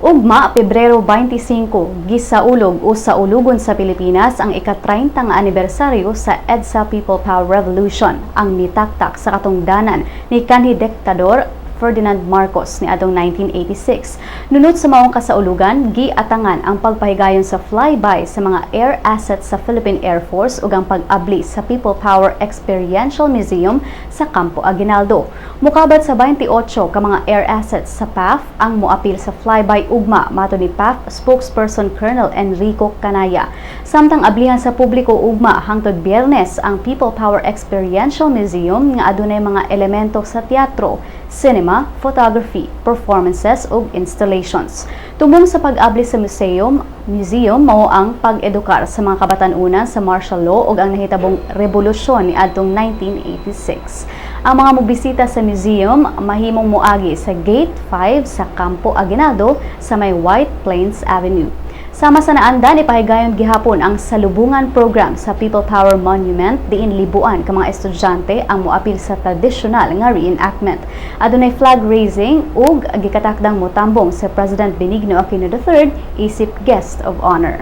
Ugma, Pebrero 25, gisaulog o saulugon sa Pilipinas ang ika-30 nga anibersaryo sa EDSA People Power Revolution, ang nitaktak sa katungdanan ni kanhi Diktador Ferdinand Marcos ni adtong 1986. Nunot sa maong kasaulugan, giatangan ang pagpahigayon sa flyby sa mga air assets sa Philippine Air Force ug ang pag-abli sa People Power Experiential Museum sa Campo Aguinaldo. Mukabat sa 28 ka mga air assets sa PAF ang moapil sa flyby ugma, mato ni PAF spokesperson Colonel Enrico Canaya. Samtang ablihan sa publiko ugma hangtod Biyernes ang People Power Experiential Museum nga adunay mga elemento sa teatro, cinema, photography, performances ug installations. Tumong sa pag-abli sa museum mao ang pag-edukar sa mga kabatan-unan sa martial law ug ang nahitabong revolusyon ni adtong 1986. Ang mga mobisita sa museum mahimong moagi sa Gate 5 sa Campo Aguinaldo sa may White Plains Avenue. Sama sa naandan, ipahigayon gihapon ang salubungan program sa People Power Monument diin libuan ka mga estudyante ang moapil sa tradisyonal nga reenactment. Adunay flag raising ug gikatakdang motambong sa President Benigno Aquino III isip guest of honor.